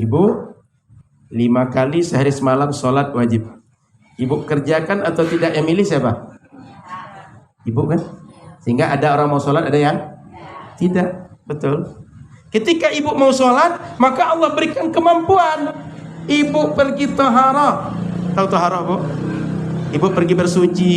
Ibu 5 kali sehari semalam sholat wajib. Ibu kerjakan atau tidak, yang milih siapa? Ibu kan? Sehingga ada orang mau sholat, ada yang tidak. Betul. Ketika ibu mau sholat, maka Allah berikan kemampuan. Ibu pergi taharah. Tahu taharah, Bu? Ibu pergi bersuci,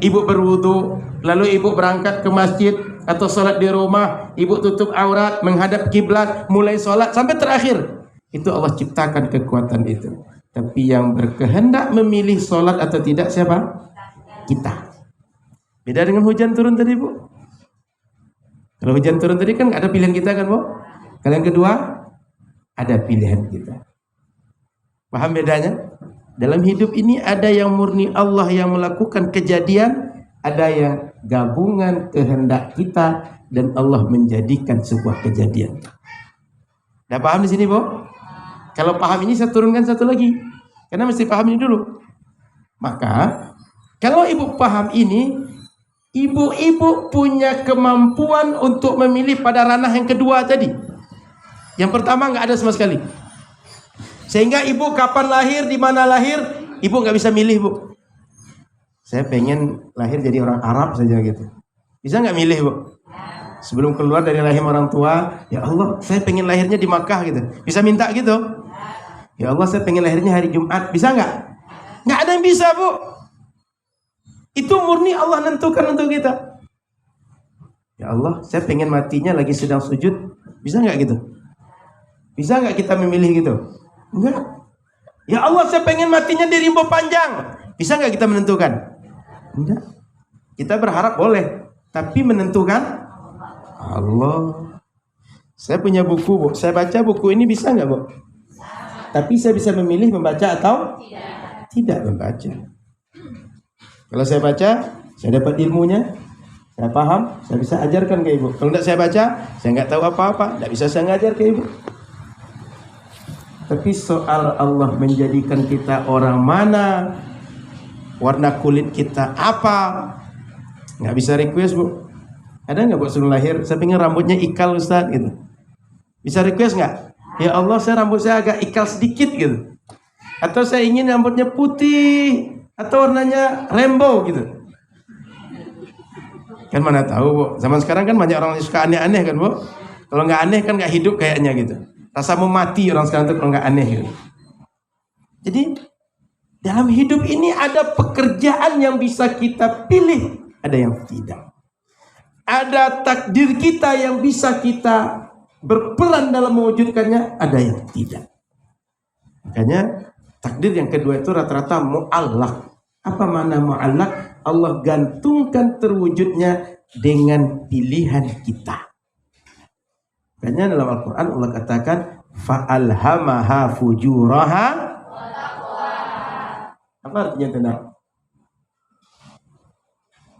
ibu berwudu, lalu ibu berangkat ke masjid atau sholat di rumah, ibu tutup aurat, menghadap kiblat, mulai sholat sampai terakhir. Itu Allah ciptakan kekuatan itu. Tapi yang berkehendak memilih sholat atau tidak siapa? Kita. Beda dengan hujan turun tadi, Bu. Kalau hujan turun tadi kan ada pilihan kita kan, Bu. Kalau yang kedua ada pilihan kita. Paham bedanya? Dalam hidup ini ada yang murni Allah yang melakukan kejadian, ada yang gabungan kehendak kita dan Allah menjadikan sebuah kejadian. Dah paham di sini, Bu? Kalau paham ini saya turunkan satu lagi. Karena mesti paham ini dulu. Maka kalau ibu paham ini, ibu-ibu punya kemampuan untuk memilih pada ranah yang kedua tadi. Yang pertama nggak ada sama sekali. Sehingga ibu kapan lahir, di mana lahir, ibu nggak bisa milih, Bu. Saya pengen lahir jadi orang Arab saja gitu. Bisa nggak milih, Bu? Sebelum keluar dari rahim orang tua, ya Allah, saya pengen lahirnya di Makkah gitu. Bisa minta gitu? Ya Allah, saya pengen lahirnya hari Jumat. Bisa nggak? Nggak ada yang bisa, Bu. Itu murni Allah nentukan untuk kita. Ya Allah, saya pengen matinya lagi sedang sujud. Bisa nggak gitu? Bisa nggak kita memilih gitu? Enggak. Ya Allah, saya pengen matinya di rimba panjang. Bisa nggak kita menentukan? Enggak. Kita berharap boleh, tapi menentukan Allah. Saya punya buku, Bu. Saya baca buku ini bisa nggak, Bu? Tapi saya bisa memilih membaca atau tidak membaca. Kalau saya baca, saya dapat ilmunya, saya paham, saya bisa ajarkan ke ibu. Kalau tidak saya baca, saya nggak tahu apa-apa, tidak bisa saya ngajar ke ibu. Tapi soal Allah menjadikan kita orang mana, warna kulit kita apa, nggak bisa request, Bu. Ada nggak, Bu, sebelum lahir, saya pengen rambutnya ikal, Ustaz, gitu. Bisa request nggak? Ya Allah, rambut saya agak ikal sedikit, gitu. Atau saya ingin rambutnya putih, atau warnanya rainbow, gitu. Kan mana tahu, Bu. Zaman sekarang kan banyak orang yang suka aneh-aneh kan, Bu. Kalau nggak aneh kan nggak hidup kayaknya gitu. Rasa mau mati orang sekarang tuh kalau nggak aneh gitu. Jadi dalam hidup ini ada pekerjaan yang bisa kita pilih, ada yang tidak. Ada takdir kita yang bisa kita berperan dalam mewujudkannya, ada yang tidak. Makanya takdir yang kedua itu rata-rata mu'allaq. Apa makna mu'allaq? Allah gantungkan terwujudnya dengan pilihan kita. Makanya dalam Al-Quran Allah katakan fa'alhamaha fujuraha. Apa artinya tenang?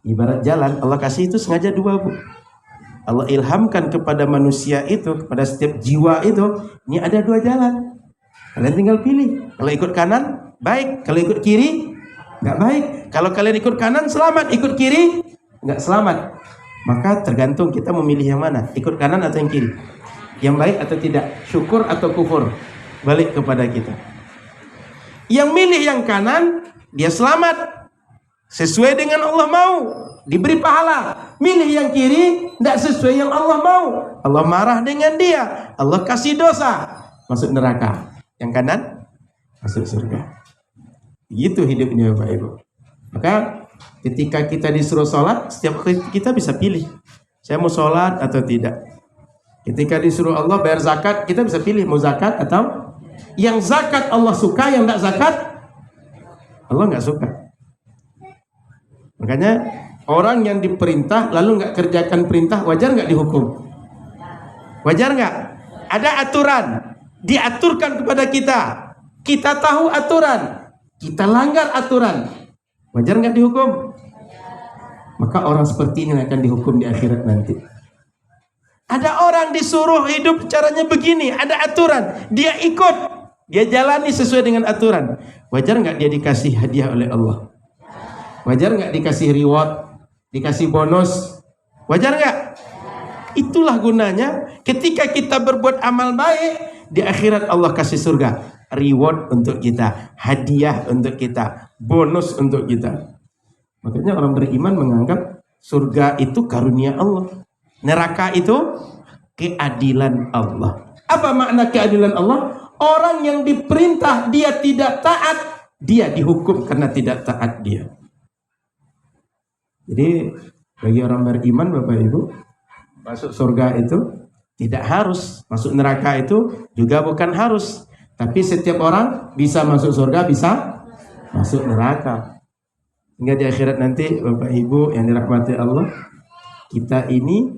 Ibarat jalan, Allah kasih itu sengaja dua, Bu. Allah ilhamkan kepada manusia itu, kepada setiap jiwa itu, ini ada dua jalan. Kalian tinggal pilih. Kalau ikut kanan, baik. Kalau ikut kiri, nggak baik. Kalau kalian ikut kanan, selamat. Ikut kiri, nggak selamat. Maka tergantung kita memilih yang mana. Ikut kanan atau yang kiri. Yang baik atau tidak. Syukur atau kufur. Balik kepada kita. Yang milih yang kanan, dia selamat. Sesuai dengan Allah mau, diberi pahala. Milih yang kiri, tidak sesuai yang Allah mau, Allah marah dengan dia, Allah kasih dosa, masuk neraka. Yang kanan, masuk surga. Begitu hidupnya, Bapak Ibu. Maka ketika kita disuruh sholat, setiap kita bisa pilih, saya mau sholat atau tidak. Ketika disuruh Allah bayar zakat, kita bisa pilih mau zakat atau yang zakat Allah suka, yang tidak zakat Allah nggak suka. Makanya orang yang diperintah lalu nggak kerjakan perintah, wajar nggak dihukum? Wajar nggak? Ada aturan, diaturkan kepada kita. Kita tahu aturan, kita langgar aturan, wajar nggak dihukum? Maka orang seperti ini akan dihukum di akhirat nanti. Ada orang disuruh hidup caranya begini, ada aturan, dia ikut, dia jalani sesuai dengan aturan. Wajar nggak dia dikasih hadiah oleh Allah? Wajar nggak dikasih reward, dikasih bonus? Wajar nggak? Itulah gunanya ketika kita berbuat amal baik, Di akhirat Allah kasih surga, reward untuk kita, hadiah untuk kita, bonus untuk kita. Makanya orang beriman menganggap surga itu karunia Allah, neraka itu keadilan Allah. Apa makna keadilan Allah? Orang yang diperintah dia tidak taat, dia dihukum karena tidak taat dia. Jadi bagi orang beriman, Bapak Ibu, masuk surga itu tidak harus, masuk neraka itu juga bukan harus. Tapi setiap orang bisa masuk surga, bisa masuk neraka. Hingga di akhirat nanti, Bapak Ibu yang dirahmati Allah, kita ini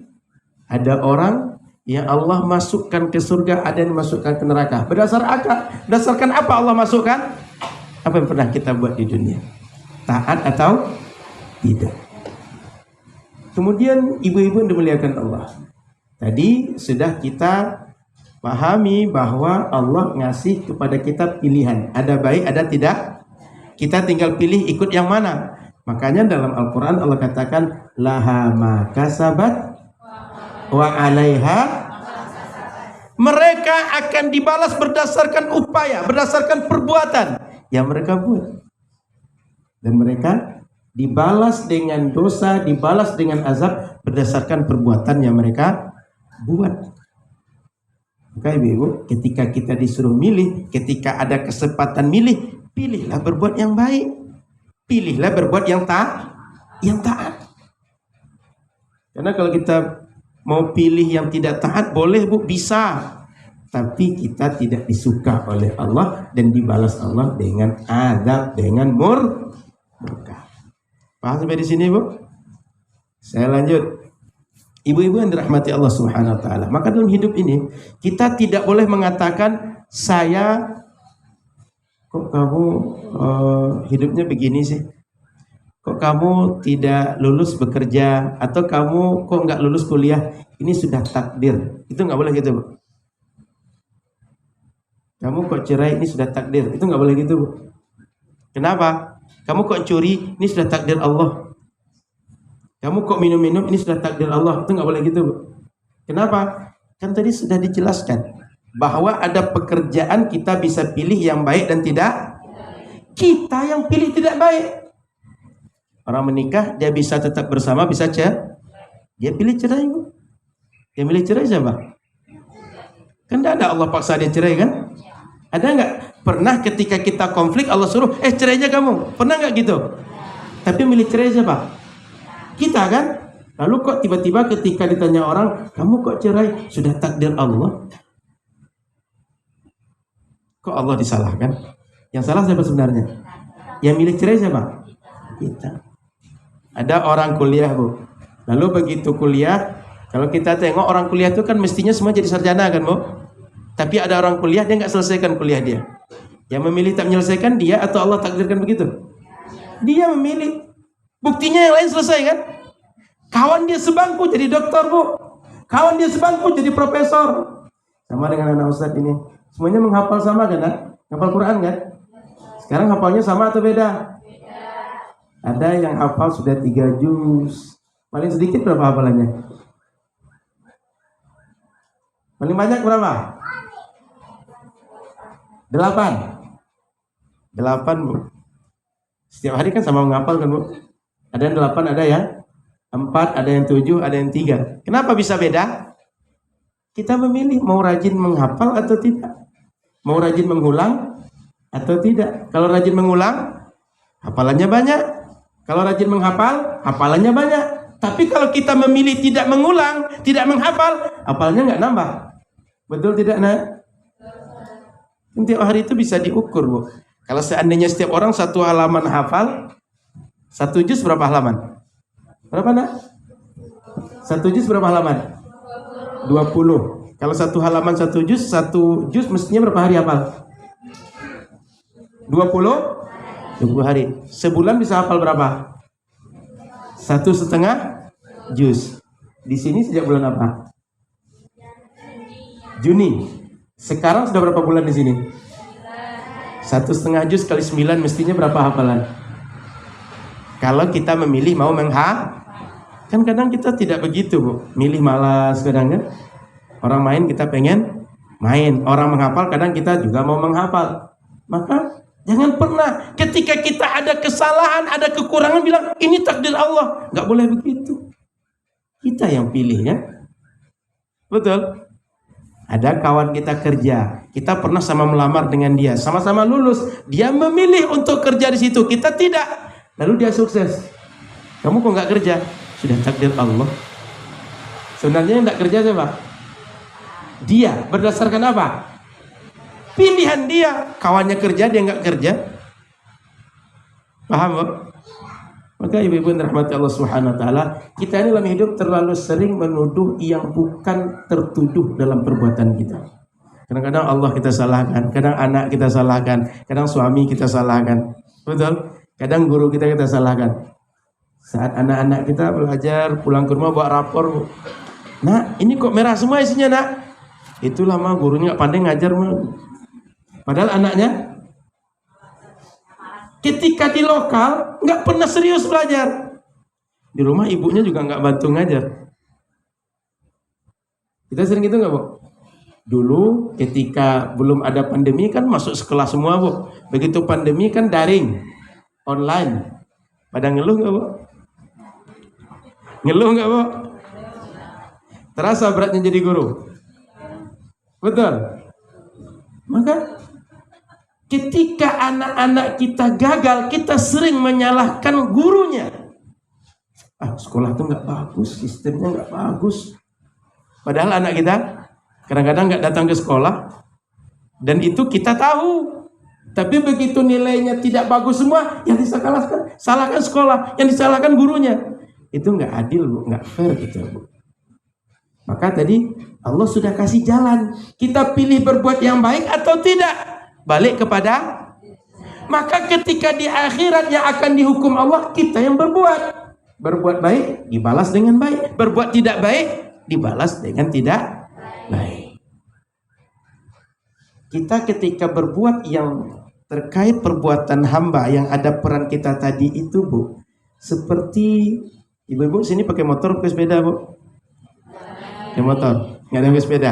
ada orang yang Allah masukkan ke surga, ada yang masukkan ke neraka. Berdasarkan apa Allah masukkan? Apa yang pernah kita buat di dunia? Taat atau tidak? Kemudian ibu-ibu yang dimuliakan Allah, tadi sudah kita pahami bahwa Allah ngasih kepada kita pilihan. Ada baik, ada tidak. Kita tinggal pilih ikut yang mana. Makanya dalam Al-Quran Allah katakan, laha ma kasabat wa alaiha. Mereka akan dibalas berdasarkan upaya, berdasarkan perbuatan yang mereka buat. Dan mereka dibalas dengan dosa, dibalas dengan azab berdasarkan perbuatan yang mereka buat. Maka ibu-ibu, ketika kita disuruh milih, ketika ada kesempatan milih, pilihlah berbuat yang baik, pilihlah berbuat yang taat. Karena kalau kita mau pilih yang tidak taat, boleh Bu, bisa. Tapi kita tidak disuka oleh Allah dan dibalas Allah dengan azab, dengan murka. Paham sampai di sini, Bu? Saya lanjut. Ibu-ibu yang dirahmati Allah Subhanahu wa taala. Maka dalam hidup ini kita tidak boleh mengatakan kok kamu hidupnya begini sih? Kok kamu tidak lulus bekerja, atau kamu kok nggak lulus kuliah? Ini sudah takdir. Itu nggak boleh gitu, Bu. Kamu kok cerai, ini sudah takdir. Itu nggak boleh gitu, Bu. Kenapa? Kamu kok curi, ini sudah takdir Allah. Kamu kok minum-minum, ini sudah takdir Allah. Itu nggak boleh gitu, Bu. Kenapa? Kan tadi sudah dijelaskan bahwa ada pekerjaan kita bisa pilih yang baik dan tidak. Kita yang pilih tidak baik. Orang menikah, dia bisa tetap bersama, bisa cerai. Dia pilih cerai, Bu. Dia pilih cerai siapa? Kan tidak ada Allah paksa dia cerai, kan? Ada nggak? Pernah ketika kita konflik Allah suruh, cerai aja kamu. Pernah nggak gitu? Tapi milih cerai siapa? Kita, kan? Lalu kok tiba-tiba ketika ditanya orang, kamu kok cerai? Sudah takdir Allah. Kok Allah disalahkan? Yang salah siapa sebenarnya? Yang milih cerai siapa? Kita. Ada orang kuliah, Bu. Lalu begitu kuliah, kalau kita tengok orang kuliah itu kan mestinya semua jadi sarjana, kan, Bu? Tapi ada orang kuliah, dia nggak selesaikan kuliah dia. Yang memilih tak menyelesaikan dia atau Allah takdirkan begitu? Dia memilih. Buktinya yang lain selesai, kan? Kawan dia sebangku jadi dokter, Bu. Kawan dia sebangku jadi profesor. Sama dengan anak Ustaz ini. Semuanya menghafal sama, kan? Hafal Quran, kan? Sekarang hafalnya sama atau beda? Ada yang hafal sudah 3 juz. Paling sedikit berapa hafalannya? Paling banyak berapa? 8, Bu. Setiap hari kan sama menghafal, kan, Bu? Ada yang 8, ada yang 4, ada yang 7, ada yang 3. Kenapa bisa beda? Kita memilih mau rajin menghafal atau tidak. Mau rajin mengulang atau tidak. Kalau rajin mengulang, hafalannya banyak. Kalau rajin menghafal, hafalannya banyak. Tapi kalau kita memilih tidak mengulang, tidak menghafal, hafalnya nggak nambah. Betul tidak, Nak? Tiap hari itu bisa diukur, Bu. Kalau seandainya setiap orang 1 halaman hafal, 1 juz berapa halaman? Berapa, Nak? 1 juz berapa halaman? 20. Kalau 1 halaman 1 juz mestinya berapa hari hafal? 20 hari. Sebulan bisa hafal berapa? 1,5 juz. Di sini sejak bulan apa? Juni. Sekarang sudah berapa bulan di sini? 1,5 juz kali 9 mestinya berapa hafalan? Kalau kita memilih mau kan kadang kita tidak begitu, Bu. Milih malas kadang, kan? Orang main kita pengen main. Orang menghafal kadang kita juga mau menghafal. Maka jangan pernah ketika kita ada kesalahan, ada kekurangan bilang ini takdir Allah. Nggak boleh begitu. Kita yang pilih ya. Betul. Ada kawan kita kerja, kita pernah sama melamar dengan dia, sama-sama lulus. Dia memilih untuk kerja di situ, kita tidak. Lalu dia sukses. Kamu kok nggak kerja? Sudah takdir Allah. Sebenarnya yang nggak kerja siapa? Dia. Berdasarkan apa? Pilihan dia. Kawannya kerja, dia nggak kerja. Paham, Bu? Maka ibu-ibu yang dirahmati Allah Subhanahu wa taala, kita ini dalam hidup terlalu sering menuduh yang bukan tertuduh dalam perbuatan kita. Kadang-kadang Allah kita salahkan, kadang anak kita salahkan, kadang suami kita salahkan. Betul? Kadang guru kita salahkan. Saat anak-anak kita belajar, pulang ke rumah bawa rapor, "Nak, ini kok merah semua isinya, Nak?" Itulah mah gurunya nggak pandai ngajar mah. Padahal anaknya ketika di lokal nggak pernah serius belajar. Di rumah ibunya juga nggak bantu ngajar. Kita sering gitu nggak, Bu? Dulu ketika belum ada pandemi kan masuk sekolah semua, Bu. Begitu pandemi kan daring, online. Pada ngeluh nggak, Bu? Ngeluh nggak, Bu? Terasa beratnya jadi guru. Betul. Maka ketika anak-anak kita gagal, kita sering menyalahkan gurunya. Sekolah tuh nggak bagus, sistemnya nggak bagus. Padahal anak kita kadang-kadang nggak datang ke sekolah, dan itu kita tahu. Tapi begitu nilainya tidak bagus semua, yang disalahkan, salahkan sekolah, yang disalahkan gurunya. Itu nggak adil, Bu, nggak fair gitu, Bu. Maka tadi Allah sudah kasih jalan. Kita pilih berbuat yang baik atau tidak. Balik kepada, maka ketika di akhirat yang akan dihukum Allah, kita yang berbuat baik dibalas dengan baik, berbuat tidak baik dibalas dengan tidak baik. Kita ketika berbuat yang terkait perbuatan hamba yang ada peran kita tadi itu, Bu, seperti ibu-ibu sini pakai motor pakai sepeda, Bu? Pakai motor, nggak ada pakai sepeda,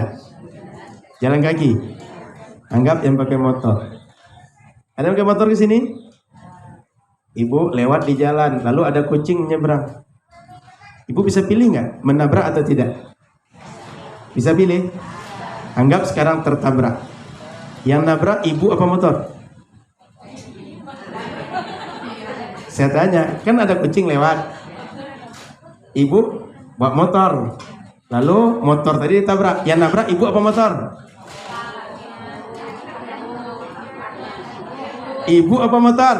jalan kaki. Anggap yang pakai motor. Ada pakai motor ke sini? Ibu lewat di jalan, lalu ada kucing menyeberang. Ibu bisa pilih nggak menabrak atau tidak? Bisa pilih. Anggap sekarang tertabrak. Yang nabrak ibu apa motor? Saya tanya, kan ada kucing lewat. Ibu bawa motor, lalu motor tadi ditabrak. Yang nabrak ibu apa motor? Ibu apa motor?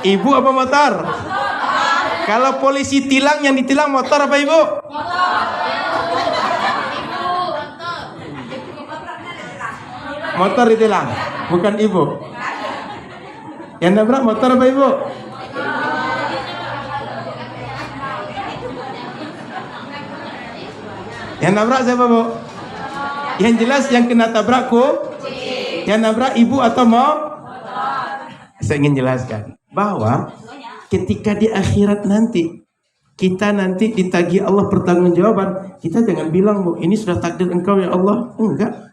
Ibu apa motor? Kalau polisi tilang, yang ditilang motor apa ibu? Motor ditilang, bukan ibu. Yang nabrak motor apa ibu? Yang nabrak siapa, Bu? Yang jelas yang kena tabrakku, yang nabrak ibu atau mau? Saya ingin jelaskan bahwa ketika di akhirat nanti kita nanti ditagih Allah pertanggungjawaban, kita jangan bilang, Bu, ini sudah takdir engkau ya Allah. Enggak.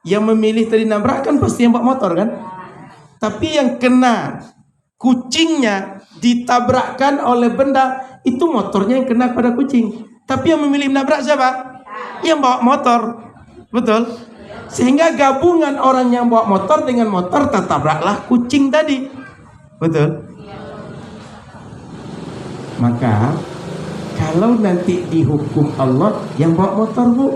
Yang memilih tadi nabrak kan pasti yang bawa motor kan? Tapi yang kena kucingnya ditabrakkan oleh benda, itu motornya yang kena pada kucing. Tapi yang memilih menabrak siapa? Yang bawa motor. Betul? Sehingga gabungan orang yang bawa motor dengan motor tertabraklah kucing tadi. Betul? Maka kalau nanti dihukum Allah yang bawa motor, Bu.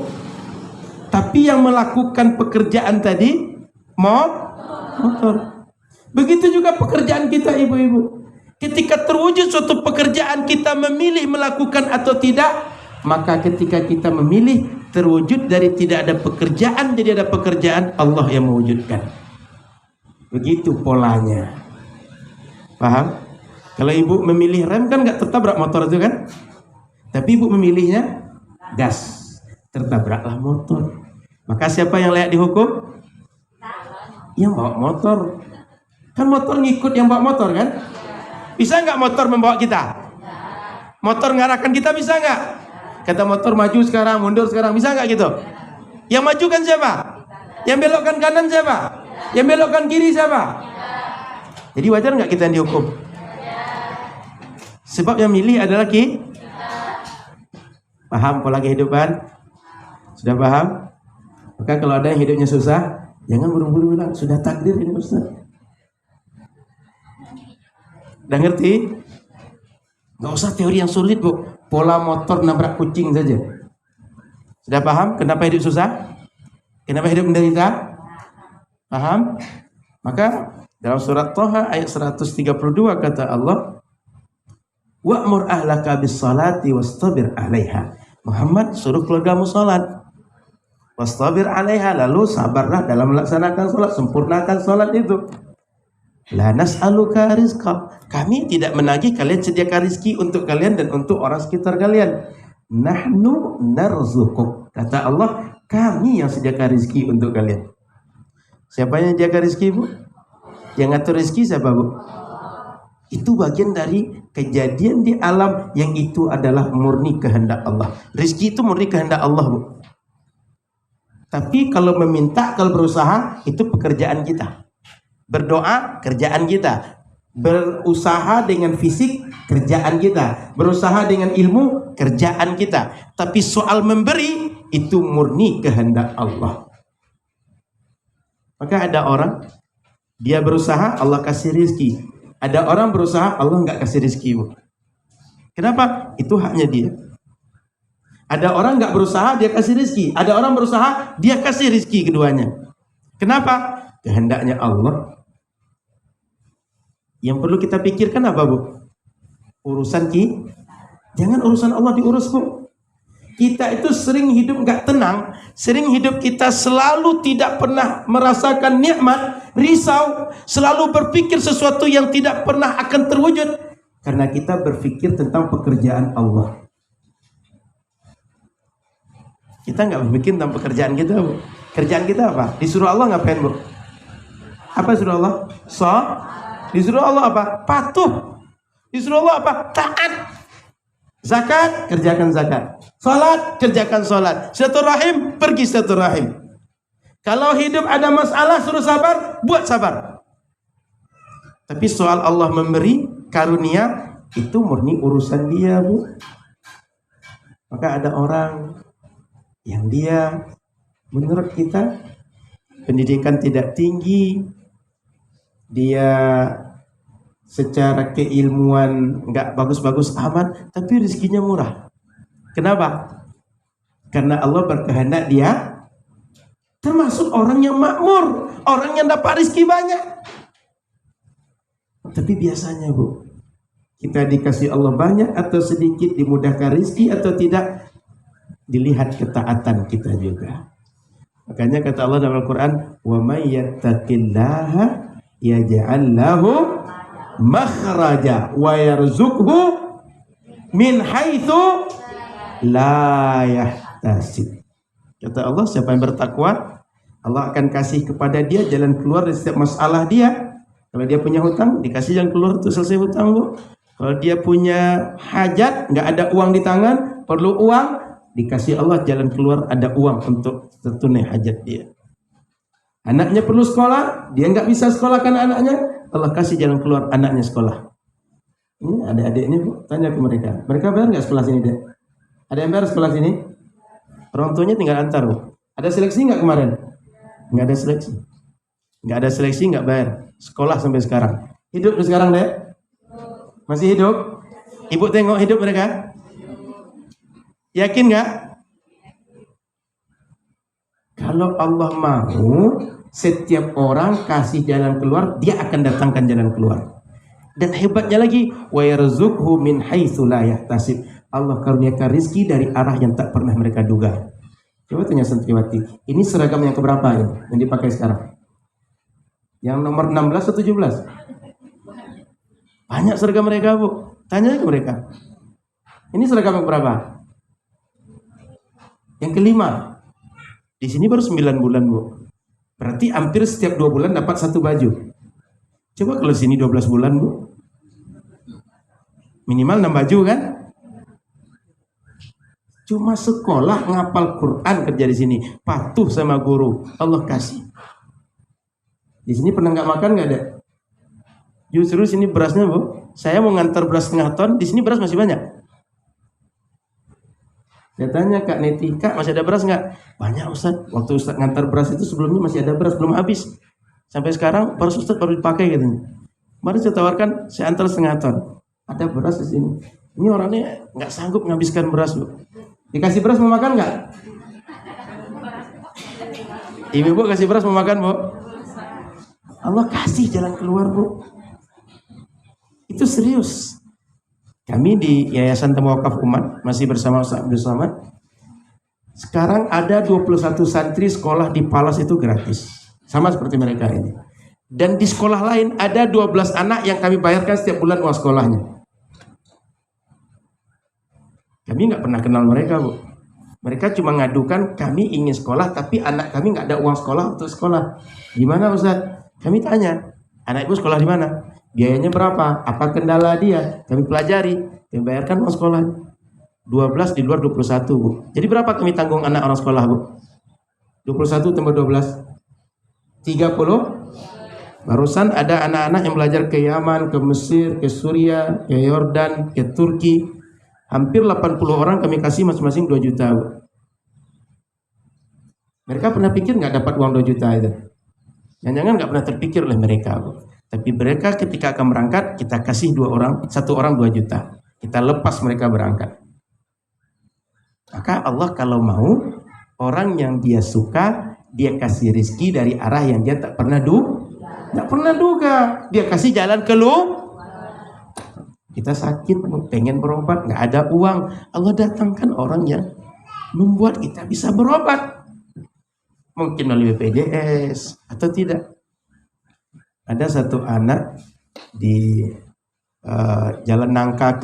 Tapi yang melakukan pekerjaan tadi motor. Begitu juga pekerjaan kita, ibu-ibu. Ketika terwujud suatu pekerjaan, kita memilih melakukan atau tidak, maka ketika kita memilih terwujud dari tidak ada pekerjaan jadi ada pekerjaan, Allah yang mewujudkan. Begitu polanya. Paham? Kalau ibu memilih rem kan nggak tertabrak motor itu kan? Tapi ibu memilihnya gas, tertabraklah motor. Maka siapa yang layak dihukum? Yang bawa motor. Kan motor ngikut yang bawa motor kan? Bisa nggak motor membawa kita? Motor ngarahkan kita bisa nggak? Kata motor maju sekarang, mundur sekarang, bisa nggak gitu? Yang maju kan siapa? Yang belokkan kanan siapa? Yang belokkan kiri siapa? Jadi wajar nggak kita yang dihukum? Sebab yang milih adalah paham pola kehidupan? Sudah paham? Maka kalau ada yang hidupnya susah, jangan buru-buru bilang sudah takdir ini Ustaz. Udah ngerti? Nggak usah teori yang sulit, Bu. Pola motor nabrak kucing saja. Sudah paham kenapa hidup susah? Kenapa hidup menderita? Paham? Maka dalam surat Thaha ayat 132 kata Allah, wa'mur ahlaka bis salati wastabir 'alaiha. Muhammad, suruh keluargamu salat. Wastabir 'alaiha, lalu sabarlah dalam melaksanakan salat, sempurnakan salat itu. La nas'aluka rizqa. Kami tidak menagih kalian sediakan rezeki untuk kalian dan untuk orang sekitar kalian. Nahnu narzuquk. Kata Allah, kami yang sediakan rezeki untuk kalian. Siapa yang jaga rezeki, Bu? Yang ngatur rezeki siapa, Bu? Itu bagian dari kejadian di alam yang itu adalah murni kehendak Allah. Rezeki itu murni kehendak Allah, Bu. Tapi kalau meminta, kalau berusaha, itu pekerjaan kita. Berdoa, kerjaan kita. Berusaha dengan fisik, kerjaan kita. Berusaha dengan ilmu, kerjaan kita. Tapi soal memberi, itu murni kehendak Allah. Maka ada orang, dia berusaha, Allah kasih rezeki. Ada orang berusaha, Allah nggak kasih rezeki. Kenapa? Itu haknya dia. Ada orang nggak berusaha, dia kasih rezeki. Ada orang berusaha, dia kasih rezeki keduanya. Kenapa? Kehendaknya Allah. Yang perlu kita pikirkan apa, Bu? Urusan jangan urusan Allah diurus, Bu. Kita itu sering hidup nggak tenang, sering hidup kita selalu tidak pernah merasakan nikmat, risau, selalu berpikir sesuatu yang tidak pernah akan terwujud karena kita berpikir tentang pekerjaan Allah. Kita nggak berpikir tentang pekerjaan kita, Bu. Kerjaan kita apa? Disuruh Allah ngapain, Bu? Apa disuruh Allah? Disuruh Allah apa? Patuh. Disuruh Allah apa? Taat. Zakat, kerjakan zakat. Salat, kerjakan salat. Silaturahim, pergi silaturahim. Kalau hidup ada masalah, suruh sabar, buat sabar. Tapi soal Allah memberi karunia, itu murni urusan dia, Bu. Maka ada orang yang dia menurut kita pendidikan tidak tinggi, dia secara keilmuan nggak bagus-bagus amat, tapi rezekinya murah. Kenapa? Karena Allah berkehendak dia termasuk orang yang makmur, orang yang dapat rezeki banyak. Tapi biasanya, Bu, kita dikasih Allah banyak atau sedikit, dimudahkan rezeki atau tidak, dilihat ketaatan kita juga. Makanya kata Allah dalam Al-Quran, wa may yattaqillaha yaj'al lahu makhraja wa yarzuqhu min haitsu la yahtasib. Kata Allah, siapa yang bertakwa, Allah akan kasih kepada dia jalan keluar dari setiap masalah dia. Kalau dia punya hutang, dikasih jalan keluar untuk selesai hutang, Bu. Kalau dia punya hajat, nggak ada uang di tangan, perlu uang, dikasih Allah jalan keluar, ada uang untuk tertunai hajat dia. Anaknya perlu sekolah, dia nggak bisa sekolahkan anaknya, Allah kasih jalan keluar, anaknya sekolah. Ini adik-adiknya, Bu, tanya ke mereka. Mereka bayar nggak sekolah sini, Dek? Ada yang bayar sekolah sini? Orang tuanya tinggal antar, Bu. Ada seleksi nggak kemarin? Nggak ada seleksi. Nggak ada seleksi, nggak bayar. Sekolah sampai sekarang. Hidup sekarang, Dek? Masih hidup? Ibu tengok hidup mereka? Yakin nggak? Kalau Allah mau, setiap orang kasih jalan keluar, dia akan datangkan jalan keluar. Dan hebatnya lagi, wa yarzuqhu min haitsu la yahtasib. Allah karuniakan rezeki dari arah yang tak pernah mereka duga. Coba tanya santriwati, ini seragam yang keberapa ini yang dipakai sekarang? Yang nomor 16 atau 17? Banyak seragam mereka, Bu. Tanya ke mereka. Ini seragam yang berapa? Yang kelima. Di sini baru 9 bulan, Bu. Berarti hampir setiap 2 bulan dapat 1 baju. Coba kalau sini 12 bulan, Bu. Minimal 6 baju kan? Cuma sekolah ngapal Quran kerja di sini, patuh sama guru, Allah kasih. Di sini pernah nggak makan nggak ada? Justru sini berasnya bu, saya mau ngantar beras setengah ton, di sini beras masih banyak. Saya tanya Kak Neti, Kak masih ada beras nggak? Banyak Ustaz. Waktu Ustaz ngantar beras itu sebelumnya masih ada beras, belum habis. Sampai sekarang beras Ustaz baru dipakai gitu. Mari saya tawarkan, saya antar setengah ton. Ada beras di sini. Ini orangnya nggak sanggup menghabiskan beras bu. Dikasih beras mau makan nggak? Ibu kasih beras mau makan bu? Allah kasih jalan keluar bu. Itu serius. Kami di Yayasan Temu-Wakaf Umat masih bersama Ustaz Abdul Somad. Sekarang ada 21 santri sekolah di Palas itu gratis. Sama seperti mereka ini. Dan di sekolah lain ada 12 anak yang kami bayarkan setiap bulan uang sekolahnya. Kami nggak pernah kenal mereka bu. Mereka cuma ngadukan kami ingin sekolah tapi anak kami nggak ada uang sekolah untuk sekolah. Gimana Ustaz? Kami tanya, anak ibu sekolah di mana? Biayanya berapa? Apa kendala dia? Kami pelajari, kami bayarkan uang sekolah. 12 di luar 21 bu. Jadi berapa kami tanggung anak orang sekolah bu? 21 tambah 12 30. Barusan ada anak-anak yang belajar ke Yaman, ke Mesir, ke Suriah, ke Yordan, ke Turki. Hampir 80 orang kami kasih masing-masing 2 juta bu. Mereka pernah pikir nggak dapat uang 2 juta itu? Jangan-jangan nggak pernah terpikir oleh mereka bu. Tapi mereka ketika akan berangkat, kita kasih 2 orang, 1 orang 2 juta. Kita lepas mereka berangkat. Maka Allah kalau mau, orang yang dia suka, dia kasih rezeki dari arah yang dia tak pernah duga. Dia kasih jalan keluar. Kita sakit, pengen berobat, nggak ada uang. Allah datangkan orang yang membuat kita bisa berobat. Mungkin melalui BPJS atau tidak. Ada satu anak di Jalan Nangka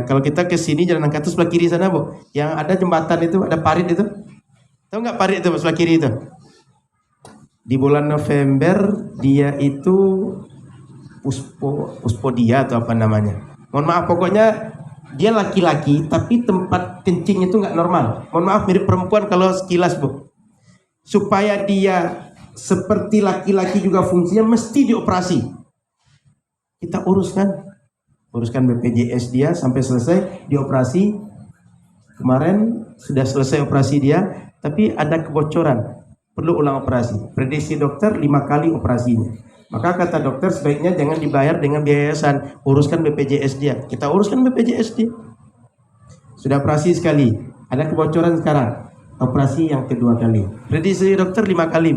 kalau kita ke sini Jalan Nangka itu sebelah kiri sana bu, yang ada jembatan itu, ada parit itu, tahu nggak parit itu sebelah kiri itu? Di bulan November dia itu Puspodia atau apa namanya? Mohon maaf pokoknya dia laki-laki tapi tempat kencing itu nggak normal. Mohon maaf mirip perempuan kalau sekilas bu. Supaya dia seperti laki-laki juga fungsinya mesti dioperasi. Kita uruskan BPJS dia sampai selesai dioperasi. Kemarin sudah selesai operasi dia, tapi ada kebocoran, perlu ulang operasi. Prediksi dokter 5 kali operasinya. Maka kata dokter sebaiknya jangan dibayar dengan biaya yayasan, uruskan BPJS dia. Kita uruskan BPJS dia. Sudah operasi sekali, ada kebocoran sekarang, operasi yang kedua kali. Prediksi dokter 5 kali.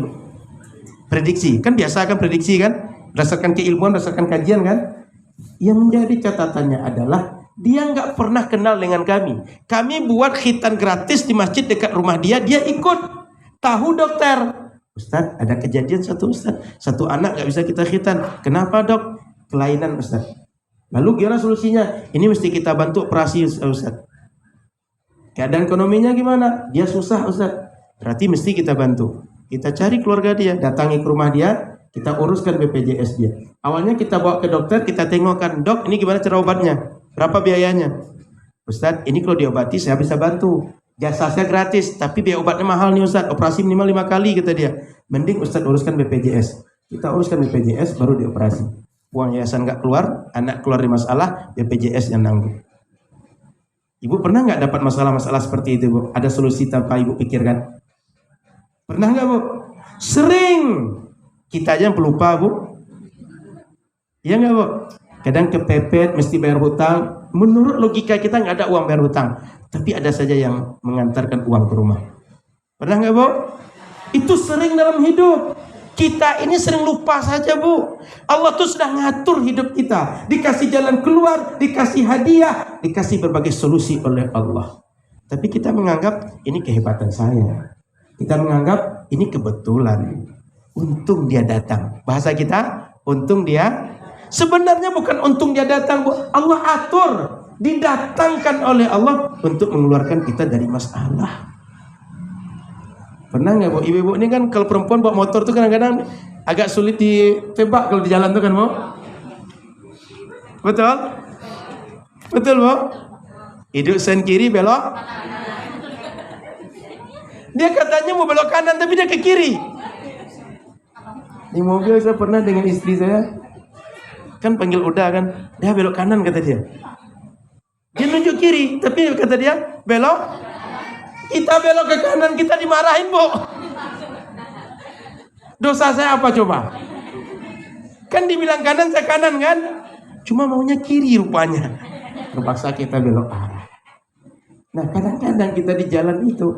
Prediksi, kan biasa kan prediksi kan, berdasarkan keilmuan, berdasarkan kajian kan. Yang menjadi catatannya adalah dia nggak pernah kenal dengan kami. Kami buat khitan gratis di masjid dekat rumah dia ikut. Tahu dokter, Ustaz ada kejadian satu anak nggak bisa kita khitan. Kenapa dok? Kelainan Ustaz. Lalu gimana solusinya? Ini mesti kita bantu operasi Ustaz. Keadaan ekonominya gimana? Dia susah Ustaz. Berarti mesti kita bantu. Kita cari keluarga dia, datangi ke rumah dia, kita uruskan BPJS dia. Awalnya kita bawa ke dokter, kita tengokkan, dok ini gimana cara obatnya? Berapa biayanya? Ustaz, ini kalau diobati saya bisa bantu. Jasa saya gratis, tapi biaya obatnya mahal nih Ustaz. Operasi minimal 5 kali kata dia. Mending Ustaz uruskan BPJS. Kita uruskan BPJS baru dioperasi. Uang yayasan nggak keluar, anak keluar di masalah, BPJS yang nanggung. Ibu pernah nggak dapat masalah-masalah seperti itu bu? Ada solusi tanpa ibu pikirkan? Pernah nggak bu? Sering. Kita aja yang pelupa bu. Iya nggak bu? Kadang kepepet mesti bayar hutang. Menurut logika kita nggak ada uang bayar hutang, tapi ada saja yang mengantarkan uang ke rumah. Pernah nggak bu? Itu sering dalam hidup. Kita ini sering lupa saja bu. Allah tuh sudah ngatur hidup kita. Dikasih jalan keluar, dikasih hadiah, dikasih berbagai solusi oleh Allah. Tapi kita menganggap ini kehebatan saya. Kita menganggap ini kebetulan. Untung dia datang. Bahasa kita, untung dia. Sebenarnya bukan untung dia datang, bu. Allah atur. Didatangkan oleh Allah untuk mengeluarkan kita dari masalah. Pernah nggak bu? Ibu-ibu ini kan kalau perempuan bawa motor tuh kadang-kadang agak sulit ditebak kalau di jalan tuh kan bu. Betul? Betul bu? Hidup sen kiri belok Dia katanya mau belok kanan tapi dia ke kiri. Di mobil saya pernah dengan istri saya, kan panggil udah kan, dia belok kanan kata dia. Dia nunjuk kiri, tapi kata dia belok. Kita belok ke kanan, kita dimarahin, Bu. Dosa saya apa coba? Kan dibilang kanan, saya kanan kan? Cuma maunya kiri rupanya. Terpaksa kita belok arah. Nah kadang-kadang kita di jalan itu,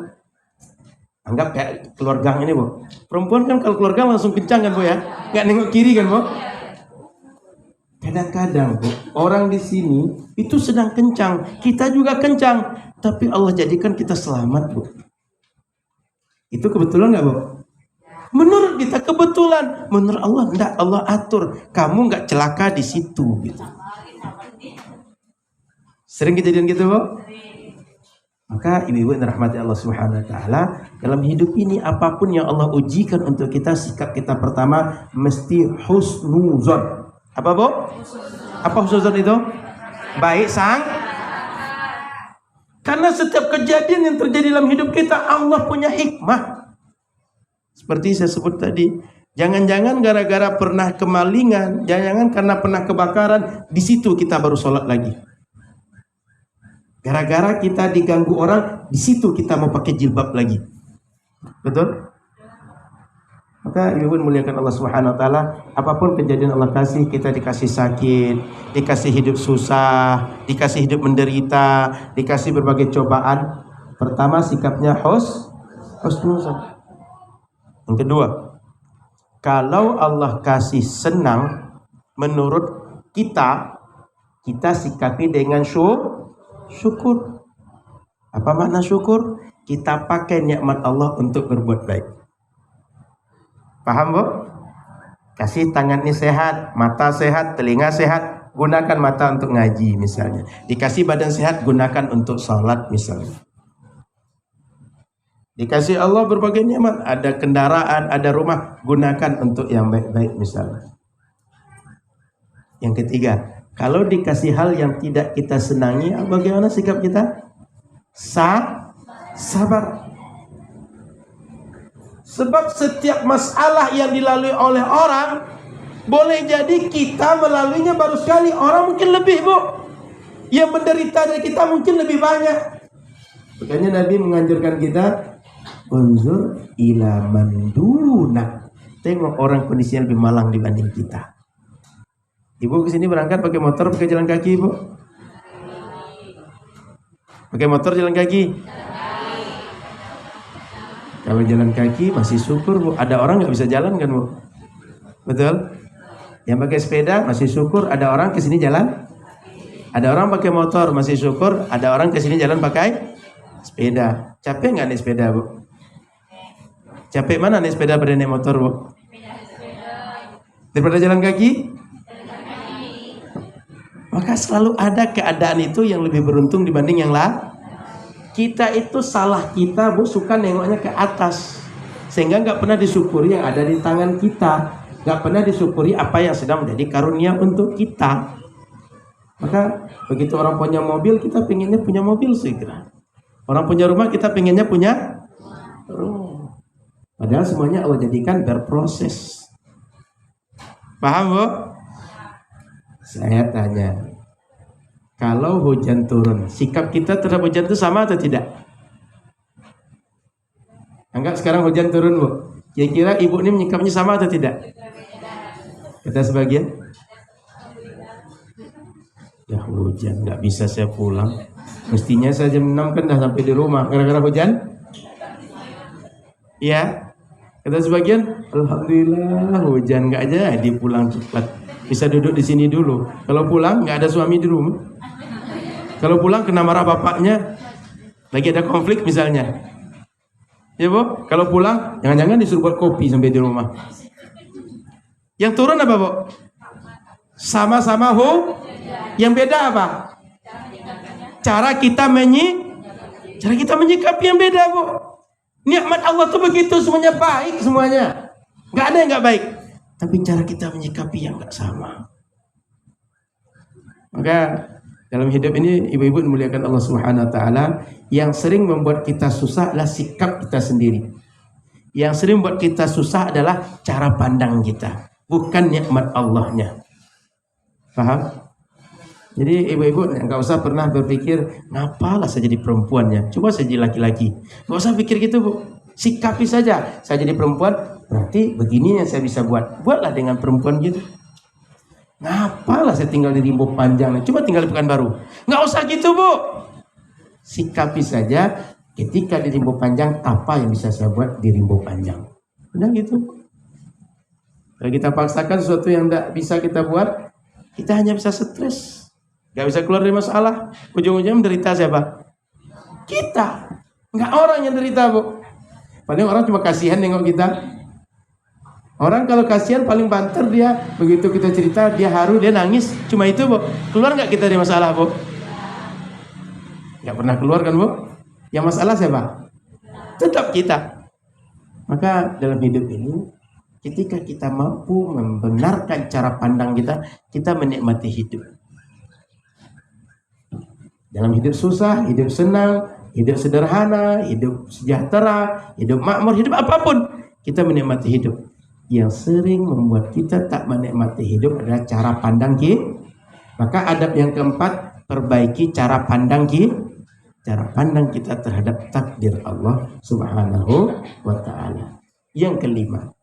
anggap kayak keluar gang ini, Bu. Perempuan kan kalau keluar gang langsung kencang kan, Bu ya? Nggak nengok kiri kan, Bu? Kadang-kadang, Bu, orang di sini itu sedang kencang, kita juga kencang, tapi Allah jadikan kita selamat, Bu. Itu kebetulan nggak, Bu? Menurut kita kebetulan, menurut Allah enggak, Allah atur. Kamu nggak celaka di situ, gitu. Sering kejadian gitu, Bu? Maka ibu-ibu yang dirahmati Allah Subhanahu wa taala, dalam hidup ini apapun yang Allah ujikan untuk kita, sikap kita pertama mesti husnuzon. Apa, Bu? Apa husnuzon itu? Baik sang. Karena setiap kejadian yang terjadi dalam hidup kita, Allah punya hikmah. Seperti saya sebut tadi, jangan-jangan gara-gara pernah kemalingan, jangan-jangan karena pernah kebakaran, di situ kita baru sholat lagi. Gara-gara kita diganggu orang, di situ kita mau pakai jilbab lagi. Betul? Maka ibu muliakan Allah Subhanahu wa taala, apapun kejadian Allah kasih, kita dikasih sakit, dikasih hidup susah, dikasih hidup menderita, dikasih berbagai cobaan. Pertama sikapnya husnuzon. Yang kedua, kalau Allah kasih senang, menurut kita sikapi dengan syukur. Apa makna syukur? Kita pakai nikmat Allah untuk berbuat baik. Paham, Bu? Kasih tangan ini sehat, mata sehat, telinga sehat, gunakan mata untuk ngaji misalnya. Dikasih badan sehat, gunakan untuk sholat misalnya. Dikasih Allah berbagai nikmat, ada kendaraan, ada rumah, gunakan untuk yang baik-baik misalnya. Yang ketiga, kalau dikasih hal yang tidak kita senangi, bagaimana sikap kita? Sabar. Sebab setiap masalah yang dilalui oleh orang, boleh jadi kita melaluinya baru sekali, orang mungkin lebih, Bu. Yang menderita dari kita mungkin lebih banyak. Makanya Nabi menganjurkan kita, unzur ila man dunak. Tengok orang kondisinya lebih malang dibanding kita. Ibu kesini berangkat pakai motor, pakai jalan kaki, Ibu? Pakai motor, jalan kaki? Kalau jalan kaki masih syukur, Bu. Ada orang nggak bisa jalan kan, Bu? Betul? Yang pakai sepeda masih syukur, ada orang kesini jalan. Ada orang pakai motor masih syukur, ada orang kesini jalan pakai sepeda. Capek nggak naik sepeda, Bu? Capek mana naik sepeda pada naik motor, Bu? Daripada jalan kaki? Maka selalu ada keadaan itu yang lebih beruntung dibanding yang lain. Kita itu salah kita, Bu, suka nengoknya ke atas, sehingga nggak pernah disyukuri yang ada di tangan kita, nggak pernah disyukuri apa yang sedang menjadi karunia untuk kita. Maka begitu orang punya mobil, kita pengennya punya mobil segera. Orang punya rumah, kita pengennya punya rumah. Padahal semuanya Allah jadikan berproses. Paham, Bu? Saya tanya, kalau hujan turun, sikap kita terhadap hujan itu sama atau tidak? Anggap sekarang hujan turun, Bu. Kira-kira ibu ini menyikapnya sama atau tidak? Kata sebagian, ya hujan, nggak bisa saya pulang. Mestinya saya jam 6 kan dah sampai di rumah. Gara-gara hujan? Iya. Kata sebagian, alhamdulillah hujan, nggak jadi pulang cepat. Bisa duduk di sini dulu. Kalau pulang nggak ada suami di rumah. Kalau pulang kena marah bapaknya, lagi ada konflik misalnya. Ya, Bu? Kalau pulang jangan-jangan disuruh buat kopi sampai di rumah. Yang turun apa, Bu? Sama-sama yang beda apa? Cara kita menyikapi yang beda, Bu. Nikmat Allah tuh begitu, semuanya baik semuanya. Nggak ada yang nggak baik. Tapi cara kita menyikapi yang nggak sama. Maka Dalam hidup ini ibu-ibu dimuliakan Allah Subhanahu wa taala, yang sering membuat kita susah adalah sikap kita sendiri. Yang sering membuat kita susah adalah cara pandang kita, bukan nikmat Allahnya. Paham? Jadi ibu-ibu nggak usah pernah berpikir ngapalah saya jadi perempuannya, coba saya jadi laki-laki. Nggak usah pikir gitu, Bu. Sikapi saja, saya jadi perempuan berarti begini yang saya bisa buatlah dengan perempuan gitu. Ngapalah saya tinggal di Rimbo Panjang, coba tinggal di Pekanbaru. Nggak usah gitu, Bu. Sikapi saja, ketika di Rimbo Panjang apa yang bisa saya buat di Rimbo Panjang. Udah gitu. Kalau kita paksakan sesuatu yang tidak bisa kita buat, kita hanya bisa stres, nggak bisa keluar dari masalah. Ujung-ujungnya menderita siapa? Kita, nggak orang yang derita, Bu. Paling orang cuma kasihan nengok kita. Orang kalau kasihan paling banter dia, begitu kita cerita dia haru, dia nangis, cuma itu, Bu. Keluar nggak kita dari masalah, Bu? Nggak pernah keluar kan, Bu? Yang masalah siapa? Tetap kita. Maka dalam hidup ini, ketika kita mampu membenarkan cara pandang kita, kita menikmati hidup. Dalam hidup susah, hidup senang, hidup sederhana, hidup sejahtera, hidup makmur, hidup apapun, kita menikmati hidup. Yang sering membuat kita tak menikmati hidup adalah cara pandang kita. Maka adab yang keempat, perbaiki cara pandang kita. Cara pandang kita terhadap takdir Allah Subhanahu wa ta'ala. Yang kelima,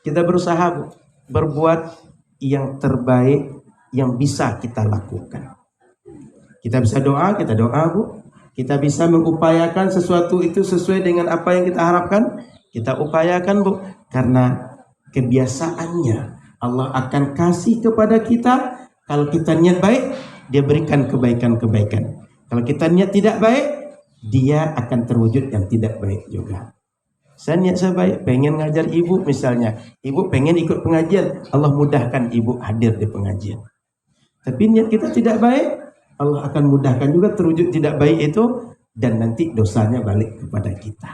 kita berusaha berbuat yang terbaik yang bisa kita lakukan. Kita bisa doa, kita doa, Bu. Kita bisa mengupayakan sesuatu itu sesuai dengan apa yang kita harapkan, kita upayakan, Bu. Karena kebiasaannya Allah akan kasih kepada kita. Kalau kita niat baik, dia berikan kebaikan-kebaikan. Kalau kita niat tidak baik, dia akan terwujud yang tidak baik juga. Saya niat saya baik, pengen ngajar ibu misalnya. Ibu pengen ikut pengajian, Allah mudahkan ibu hadir di pengajian. Tapi niat kita tidak baik, Allah akan mudahkan juga terwujud tidak baik itu, dan nanti dosanya balik kepada kita.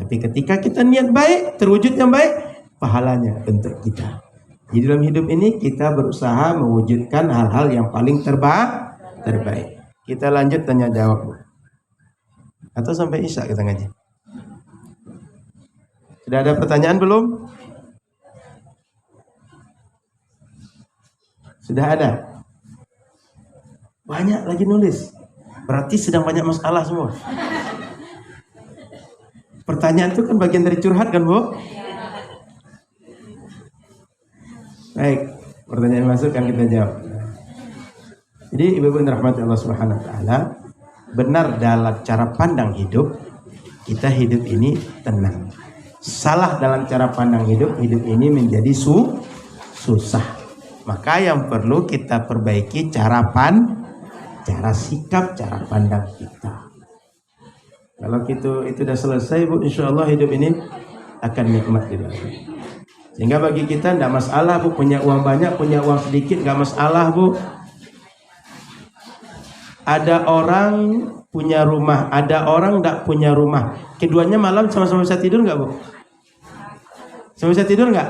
Tapi ketika kita niat baik, terwujud yang baik, pahalanya untuk kita. Jadi dalam hidup ini kita berusaha mewujudkan hal-hal yang paling terbaik. Kita lanjut tanya jawab, Bu. Atau sampai Isya kita ngaji? Sudah ada pertanyaan belum? Sudah ada? Banyak lagi nulis. Berarti sedang banyak masalah semua. Pertanyaan itu kan bagian dari curhat kan, Bu? Baik, pertanyaan masuk kan kita jawab. Jadi ibu-ibu yang dirahmati Allah Subhanahu wa taala, benar dalam cara pandang hidup, kita hidup ini tenang. Salah dalam cara pandang hidup ini menjadi susah. Maka yang perlu kita perbaiki cara sikap, cara pandang kita. Kalau itu sudah selesai, Bu, insya Allah hidup ini akan nikmat di dalam. Sehingga bagi kita tidak masalah, Bu, punya uang banyak, punya uang sedikit, nggak masalah, Bu. Ada orang punya rumah, ada orang tidak punya rumah. Keduanya malam sama-sama bisa tidur nggak, Bu? Sama bisa tidur nggak?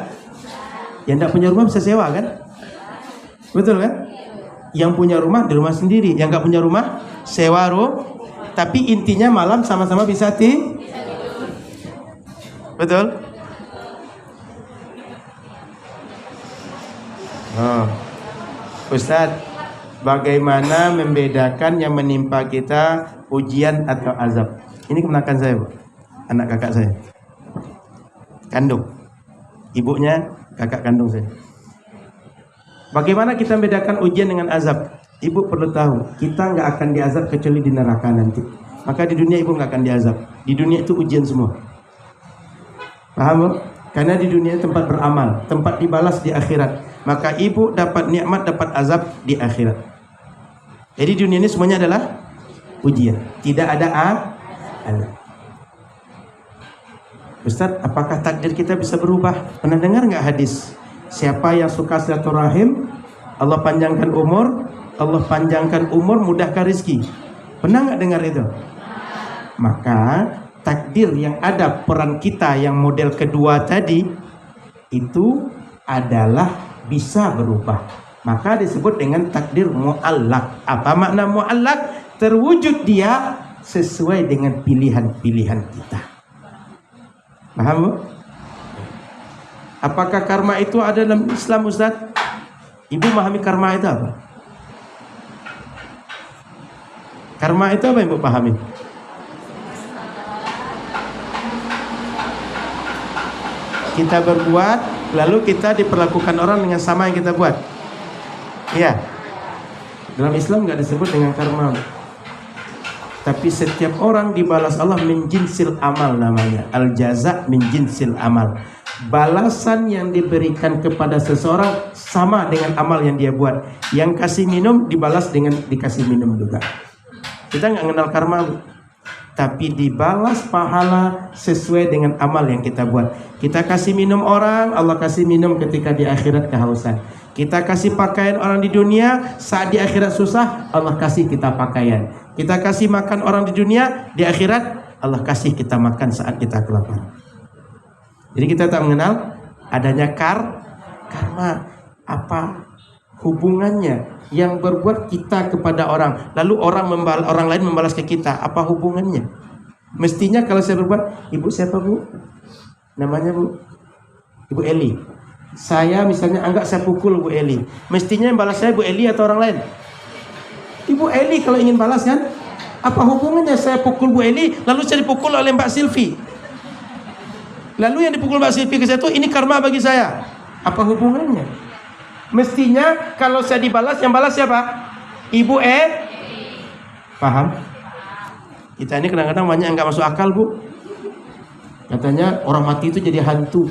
Yang tidak punya rumah bisa sewa kan? Betul kan? Yang punya rumah di rumah sendiri, yang nggak punya rumah sewa tapi intinya malam sama-sama bisa betul? Oh. Ustadz, bagaimana membedakan yang menimpa kita ujian atau azab? Ini kemenakan saya, Bu. Anak kakak saya kandung, ibunya kakak kandung saya. Bagaimana kita membedakan ujian dengan azab? Ibu perlu tahu, kita nggak akan diazab kecuali di neraka nanti. Maka di dunia ibu nggak akan diazab. Di dunia itu ujian semua. Paham, Bu? Karena di dunia tempat beramal, tempat dibalas di akhirat. Maka ibu dapat nikmat, dapat azab di akhirat. Jadi dunia ini semuanya adalah ujian. Tidak ada azab. Ustaz, apakah takdir kita bisa berubah? Pernah dengar nggak hadis? Siapa yang suka silaturahim, Allah panjangkan umur, mudahkan rizki. Pernah nggak dengar itu? Maka takdir yang ada, peran kita yang model kedua tadi, itu adalah bisa berubah. Maka disebut dengan takdir muallak. Apa makna muallak? Terwujud dia sesuai dengan pilihan-pilihan kita. Paham bu? Apakah karma itu ada dalam Islam Ustaz? Ibu memahami karma itu apa? Karma itu apa yang ibu pahami? Kita berbuat, lalu kita diperlakukan orang dengan sama yang kita buat. Iya. Dalam Islam nggak disebut dengan karma. Tapi setiap orang dibalas Allah min jinsil amal namanya. Al jaza min jinsil amal. Balasan yang diberikan kepada seseorang sama dengan amal yang dia buat. Yang kasih minum dibalas dengan dikasih minum juga. Kita nggak kenal karma, bu. Tapi dibalas pahala sesuai dengan amal yang kita buat. Kita kasih minum orang, Allah kasih minum ketika di akhirat kehausan. Kita kasih pakaian orang di dunia, saat di akhirat susah, Allah kasih kita pakaian. Kita kasih makan orang di dunia, di akhirat Allah kasih kita makan saat kita kelaparan. Jadi kita tak mengenal adanya karma. Apa hubungannya yang berbuat kita kepada orang, lalu orang lain membalas ke kita? Apa hubungannya? Mestinya kalau saya berbuat, ibu siapa bu? Namanya bu? Ibu Eli. Saya misalnya anggap saya pukul Bu Eli. Mestinya yang balas saya Bu Eli atau orang lain? Ibu Eli kalau ingin balas kan? Apa hubungannya saya pukul Bu Eli, lalu saya dipukul oleh Mbak Silvi? Lalu yang dipukul Mbak Silvi ke saya itu, ini karma bagi saya. Apa hubungannya? Mestinya kalau saya dibalas, yang balas siapa? Ibu Paham? Kita ini kadang-kadang banyak yang gak masuk akal bu. Katanya orang mati itu jadi hantu.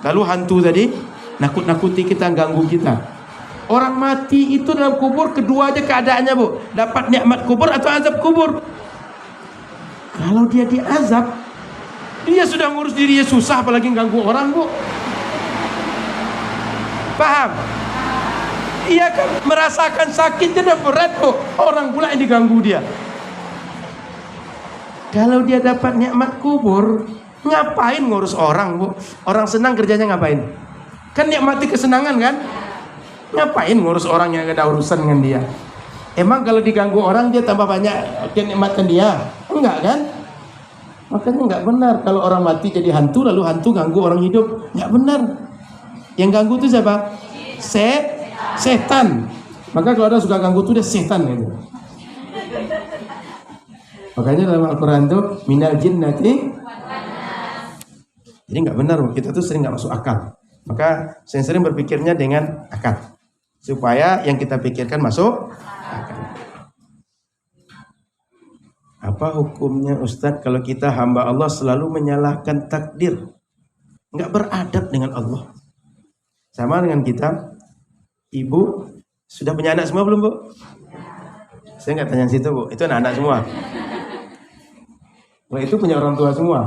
Lalu hantu tadi nakut-nakuti kita, ganggu kita. Orang mati itu dalam kubur kedua aja keadaannya bu. Dapat nikmat kubur atau azab kubur. Kalau dia diazab, dia sudah ngurus dirinya susah, apalagi ganggu orang bu. Paham? Ia kan merasakan sakitnya dan berat bu. Orang pula yang diganggu dia. Kalau dia dapat nikmat kubur, ngapain ngurus orang bu? Orang senang kerjanya ngapain? Kan nikmati kesenangan kan? Ngapain ngurus orang yang gak ada urusan dengan dia? Emang kalau diganggu orang dia tambah banyak kenikmatan dia? Enggak kan? Makanya enggak benar kalau orang mati jadi hantu, lalu hantu ganggu orang hidup. Enggak benar. Yang ganggu itu siapa? Setan. Maka kalau ada suka ganggu itu dia setan gitu. Makanya dalam Al-Quran itu minal jinnati. Jadi nggak benar, kita tuh sering nggak masuk akal. Maka sering berpikirnya dengan akal, supaya yang kita pikirkan masuk akal. Apa hukumnya Ustadz kalau kita hamba Allah selalu menyalahkan takdir, nggak beradab dengan Allah? Sama dengan kita, ibu sudah punya anak semua belum bu? Saya nggak tanya situ bu, itu anak-anak semua. Wah itu punya orang tua semua.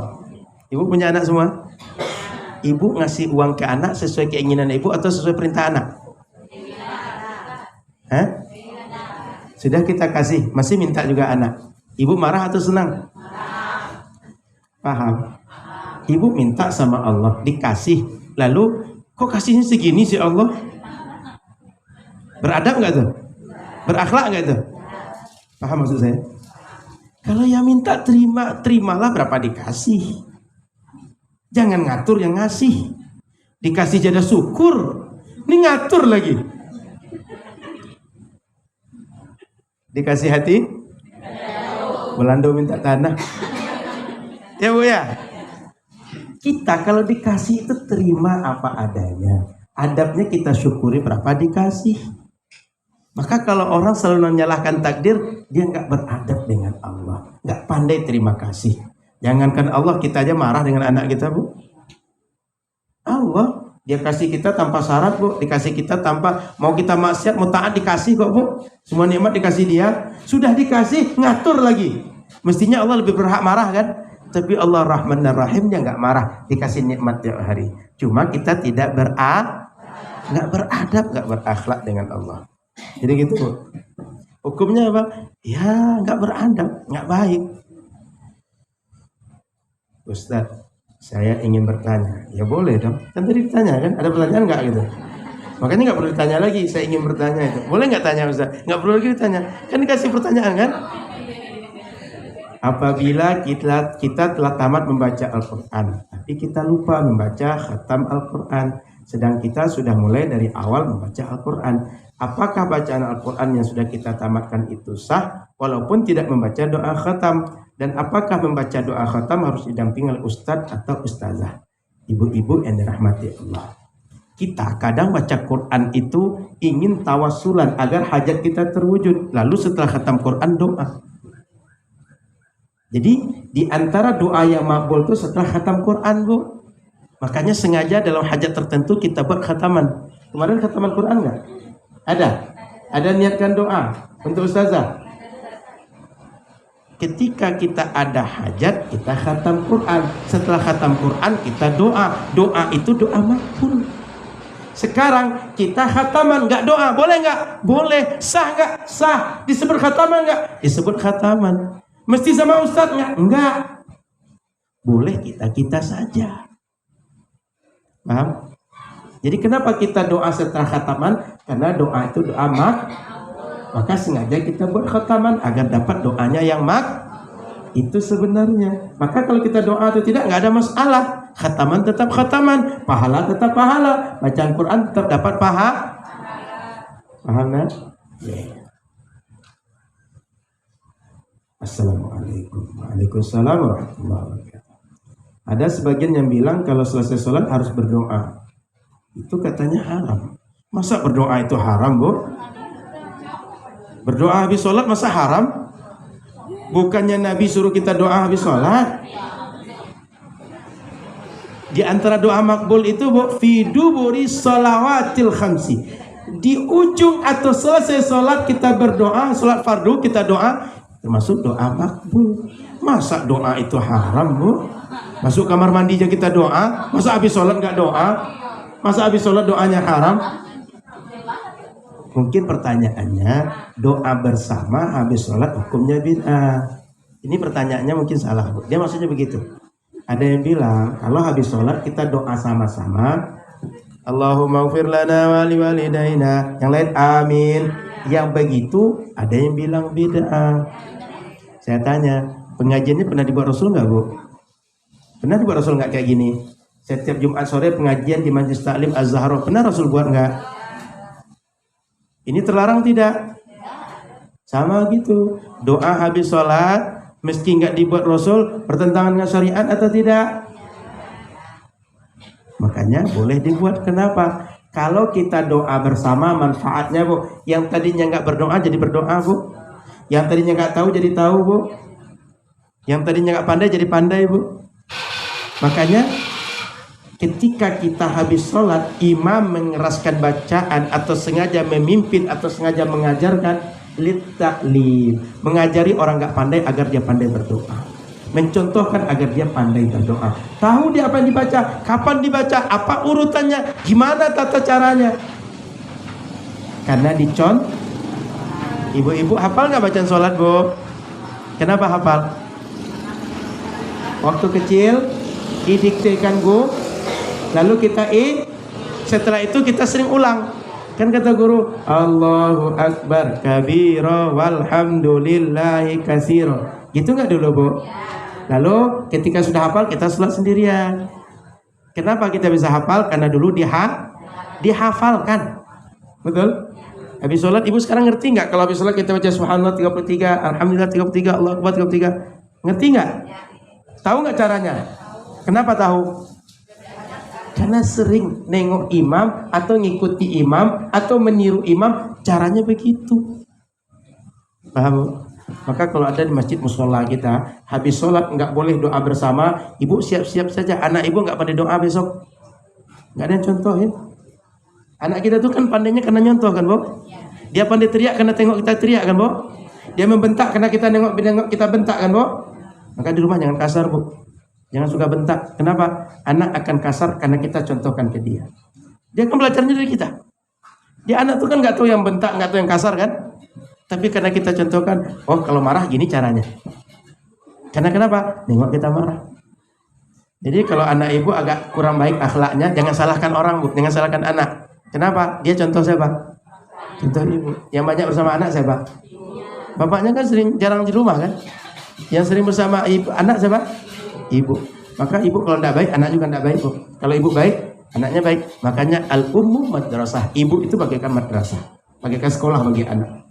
Ibu punya anak semua. Ibu ngasih uang ke anak sesuai keinginan ibu atau sesuai perintah anak? Hah? Sudah kita kasih, masih minta juga anak. Ibu marah atau senang? Paham? Ibu minta sama Allah, dikasih. Lalu, kok kasihnya segini sih Allah? Beradab nggak tuh? Berakhlak nggak tuh? Paham maksud saya? Kalau yang minta terimalah berapa dikasih. Jangan ngatur yang ngasih. Dikasih jada syukur. Ini ngatur lagi. Dikasih hati. Belando minta tanah. Ya bu ya. Kita kalau dikasih itu terima apa adanya. Adabnya kita syukuri berapa dikasih. Maka kalau orang selalu menyalahkan takdir, dia nggak beradab dengan Allah, nggak pandai terima kasih. Jangankan Allah, kita aja marah dengan anak kita bu. Allah dia kasih kita tanpa syarat bu, dikasih kita tanpa mau kita maksiat mau taat dikasih kok bu. Semua nikmat dikasih dia, sudah dikasih ngatur lagi. Mestinya Allah lebih berhak marah kan? Tapi Allah Rahman dan Rahim dia nggak marah, dikasih nikmat tiap hari. Cuma kita tidak nggak beradab, nggak berakhlak dengan Allah. Jadi gitu bu. Hukumnya apa? Ya nggak beradab, nggak baik. Ustadz, saya ingin bertanya. Ya boleh dong. Kan tadi ditanya kan, ada pertanyaan nggak gitu? Makanya nggak perlu ditanya lagi. Saya ingin bertanya itu. Boleh nggak tanya Ustaz? Nggak perlu lagi ditanya. Kan dikasih pertanyaan kan? Apabila kita telah tamat membaca Al-Quran, tapi kita lupa membaca khatam Al-Quran, sedang kita sudah mulai dari awal membaca Al-Quran, apakah bacaan Al-Quran yang sudah kita tamatkan itu sah walaupun tidak membaca doa khatam? Dan apakah membaca doa khatam harus didampingi oleh ustadz atau ustazah? Ibu-ibu yang dirahmati Allah, kita kadang baca Quran itu ingin tawasulan agar hajat kita terwujud, lalu setelah khatam Quran doa. Jadi di antara doa yang makbul itu setelah khatam Quran, Bu. Makanya sengaja dalam hajat tertentu kita buat khataman. Kemarin khataman Quran enggak? Ada niatkan doa untuk ustazah. Ketika kita ada hajat, kita khatam Quran. Setelah khatam Quran kita doa. Doa itu doa makbul. Sekarang kita khataman, enggak doa, boleh enggak? Boleh. Sah enggak? Sah. Disebut khataman enggak? Disebut khataman. Mesti sama ustadz enggak? Enggak. Boleh kita saja. Paham? Jadi kenapa kita doa setelah khataman? Karena doa itu doa maka sengaja kita buat khataman agar dapat doanya yang itu sebenarnya. Maka kalau kita doa atau tidak enggak ada masalah. Khataman tetap khataman, pahala tetap pahala, bacaan Quran tetap dapat pahala. Paham kan? Yeah. Assalamualaikum. Waalaikumsalam warahmatullahi wabarakatuh. Ada sebagian yang bilang kalau selesai sholat harus berdoa. Itu katanya haram. Masa berdoa itu haram, Bu? Berdoa habis sholat masa haram? Bukannya Nabi suruh kita doa habis sholat? Di antara doa makbul itu, Bu, fi duburi shalawatil khamsi. Di ujung atau selesai sholat kita berdoa, sholat fardu kita doa, termasuk doa makbul. Masa doa itu haram, Bu? Masuk kamar mandi aja kita doa. Masa habis sholat nggak doa? Masa habis sholat doanya haram? Mungkin pertanyaannya, doa bersama habis sholat hukumnya bid'ah. Ini pertanyaannya mungkin salah, Bu. Dia maksudnya begitu. Ada yang bilang kalau habis sholat kita doa sama-sama, Allahumma ighfir lana wa liwalidayna. Yang lain amin. Yang begitu ada yang bilang bid'ah. Saya tanya, pengajiannya pernah dibuat Rasul nggak, Bu? Pernah dibuat Rasul nggak kayak gini? Setiap Jumat sore pengajian di Majelis Taklim Az-Zahra, pernah Rasul buat nggak? Ini terlarang tidak? Sama gitu. Doa habis sholat, meski nggak dibuat Rasul, bertentangan dengan syariat atau tidak? Makanya boleh dibuat. Kenapa? Kalau kita doa bersama, manfaatnya, Bu, yang tadinya nggak berdoa jadi berdoa, Bu. Yang tadinya nggak tahu jadi tahu, Bu. Yang tadinya nggak pandai jadi pandai, Bu. Makanya ketika kita habis sholat, imam mengeraskan bacaan atau sengaja memimpin atau sengaja mengajarkan litaklim, mengajari orang nggak pandai agar dia pandai berdoa, mencontohkan agar dia pandai berdoa, tahu dia apa yang dibaca, kapan dibaca, apa urutannya, gimana tata caranya. Karena dicontoh. Ibu-ibu hafal nggak bacaan sholat, Bu? Kenapa hafal? Waktu kecil didiktekan, Bu. Lalu kita setelah itu kita sering ulang. Kan kata guru, Allahu Akbar kabira walhamdulillahi katsira. Gitu nggak dulu, Bu? Lalu ketika sudah hafal kita sholat sendirian. Kenapa kita bisa hafal? Karena dulu dihafalkan. Betul? Habis sholat, ibu sekarang ngerti nggak kalau habis sholat kita baca subhanallah 33, alhamdulillah 33, Allahu Akbar 33? Ngerti nggak? Tahu nggak caranya? Kenapa tahu? Karena sering nengok imam atau ngikuti imam atau meniru imam, caranya begitu. Paham? Maka kalau ada di masjid musola kita, habis sholat nggak boleh doa bersama, ibu siap-siap saja. Anak ibu nggak pandai doa besok, nggak ada yang contohin. Anak kita tuh kan pandainya karena nyontoh kan, Bu? Dia pandai teriak karena tengok kita teriak kan, Bu? Dia membentak karena kita nengok kita bentak kan, Bu? Maka di rumah jangan kasar, Bu. Jangan suka bentak. Kenapa? Anak akan kasar karena kita contohkan ke dia. Dia kan belajarnya dari kita. Dia anak tuh kan nggak tahu yang bentak, nggak tahu yang kasar kan? Tapi karena kita contohkan, oh kalau marah gini caranya. Karena kenapa? Nengok kita marah. Jadi kalau anak ibu agak kurang baik akhlaknya, jangan salahkan orang, Bu. Jangan salahkan anak. Kenapa? Dia contoh siapa? Contoh ibu. Yang banyak bersama anak siapa? Bapaknya kan jarang di rumah kan? Yang sering bersama ibu, anak siapa? Ibu. Maka ibu kalau tidak baik, anak juga tidak baik. Bu. Kalau ibu baik, anaknya baik. Makanya al-ummu madrasah. Ibu itu bagaikan madrasah, bagaikan sekolah bagi anak.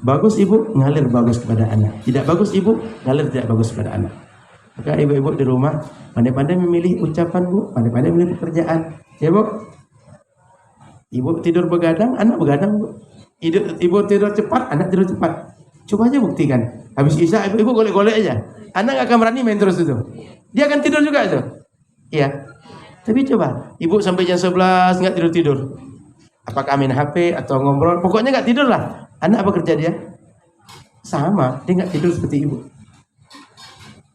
Bagus ibu, ngalir bagus kepada anak. Tidak bagus ibu, ngalir tidak bagus kepada anak. Maka ibu-ibu di rumah pandai-pandai memilih ucapan bu, pandai-pandai memilih pekerjaan. Ya bu. Ibu tidur begadang, anak begadang bu. Ibu tidur cepat, anak tidur cepat. Coba aja buktikan. Habis isya ibu golek-golek aja. Anak gak akan berani main terus itu. Dia akan tidur juga itu. Iya. Tapi coba, ibu sampai jam 11 nggak tidur-tidur. Apakah main HP atau ngobrol? Pokoknya nggak tidur lah. Anak apa kerja dia? Sama, dia nggak tidur seperti ibu.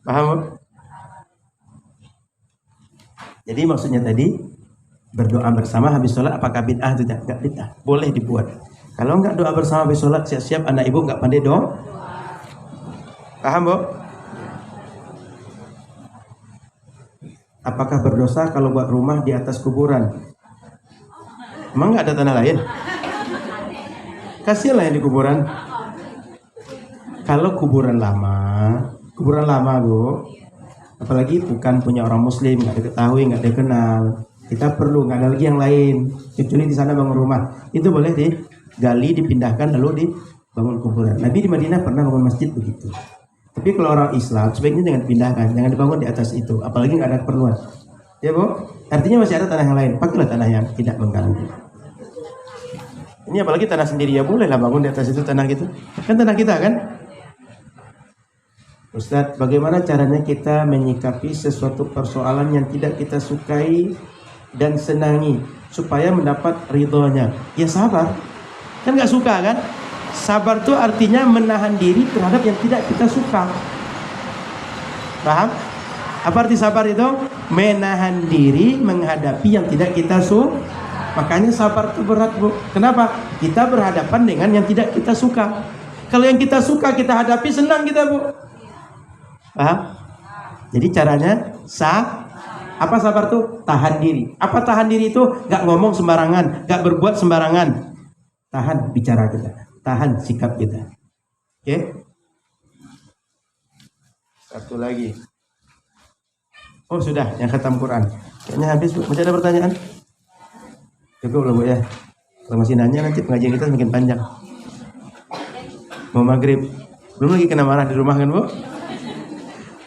Paham? Jadi maksudnya tadi berdoa bersama habis sholat apakah bid'ah atau tidak? Nggak bid'ah, boleh dibuat. Kalau nggak doa bersama habis sholat siap-siap anak ibu nggak pandai doa. Paham bu? Apakah berdosa kalau buat rumah di atas kuburan? Emang nggak ada tanah lain? Kasihanlah yang di kuburan. Kalau kuburan lama bu, apalagi bukan punya orang muslim, nggak diketahui, nggak dikenal, kita perlu, nggak ada lagi yang lain kecuali di sana bangun rumah, itu boleh digali, dipindahkan lalu dibangun kuburan. Nabi di Madinah pernah bangun masjid begitu. Tapi kalau orang Islam sebaiknya jangan dipindahkan, jangan dibangun di atas itu, apalagi nggak ada keperluan. Ya bu, artinya masih ada tanah yang lain, pakailah tanah yang tidak mengganggu. Ini apalagi tanah sendiri ya boleh lah bangun di atas itu tanah gitu, kan tanah kita kan. Ustadz, bagaimana caranya kita menyikapi sesuatu persoalan yang tidak kita sukai dan senangi supaya mendapat ridhonya? Ya sabar, kan nggak suka kan? Sabar itu artinya menahan diri terhadap yang tidak kita suka. Paham? Apa arti sabar itu? Menahan diri menghadapi yang tidak kita suka. Makanya sabar itu berat bu. Kenapa? Kita berhadapan dengan yang tidak kita suka. Kalau yang kita suka kita hadapi, senang kita bu. Paham? Jadi caranya apa sabar tuh? Tahan diri. Apa tahan diri itu? Gak ngomong sembarangan, gak berbuat sembarangan. Tahan bicara kita, tahan sikap kita. Oke? Satu lagi. Oh sudah, yang khatam Quran. Kayaknya habis bu. Masih ada pertanyaan? Cukup lah bu ya. Kalau masih nanya nanti pengajian kita semakin panjang. Mau maghrib. Belum lagi kena marah di rumah kan bu?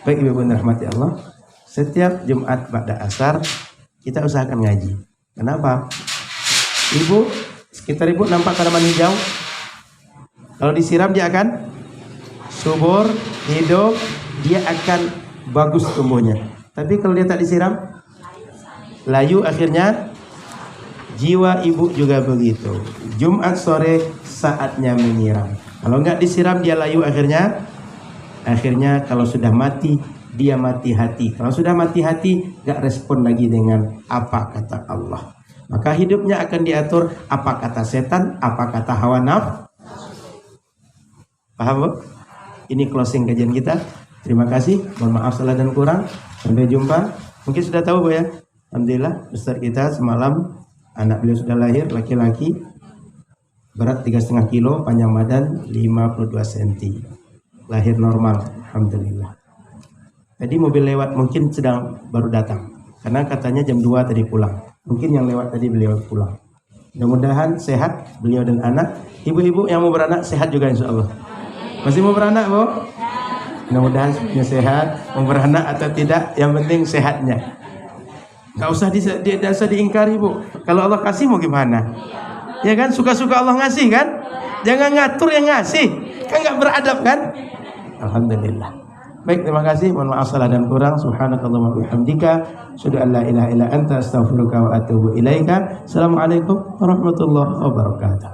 Baik ibu dan rahmati Allah, setiap Jumat pada asar kita usahakan ngaji. Kenapa? Ibu, sekitar ibu nampak tanaman hijau. Kalau disiram dia akan subur, hidup, dia akan bagus tumbuhnya. Tapi kalau dia tak disiram, layu akhirnya. Jiwa ibu juga begitu. Jumat sore saatnya menyiram. Kalau nggak disiram dia layu akhirnya kalau sudah mati dia mati hati. Kalau sudah mati hati gak respon lagi dengan apa kata Allah. Maka hidupnya akan diatur apa kata setan, apa kata hawa nafsu. Paham bu? Ini closing kajian kita. Terima kasih. Mohon maaf salah dan kurang. Sampai jumpa. Mungkin sudah tahu bu ya. Alhamdulillah Ustaz kita semalam anak beliau sudah lahir, laki-laki, berat 3,5 kilo, panjang badan 52 cm. Lahir normal, alhamdulillah. Tadi mobil lewat mungkin sedang baru datang, karena katanya jam 2 tadi pulang. Mungkin yang lewat tadi beliau pulang. Mudah-mudahan sehat beliau dan anak. Ibu-ibu yang mau beranak sehat juga insya Allah. Masih mau beranak bu? Mudah-mudahan sehat. Mau beranak atau tidak, yang penting sehatnya. Gak usah diingkari bu. Kalau Allah kasih mau gimana? Ya kan, suka-suka Allah ngasih kan? Jangan ngatur yang ngasih. Kan gak beradab kan? Alhamdulillah. Baik, terima kasih. Mohon maaf salah dan kurang. Subhanakallahumma wa bihamdika, asyhadu an la ilaha illa anta, astaghfiruka wa atubu ilaika. Assalamualaikum warahmatullahi wabarakatuh.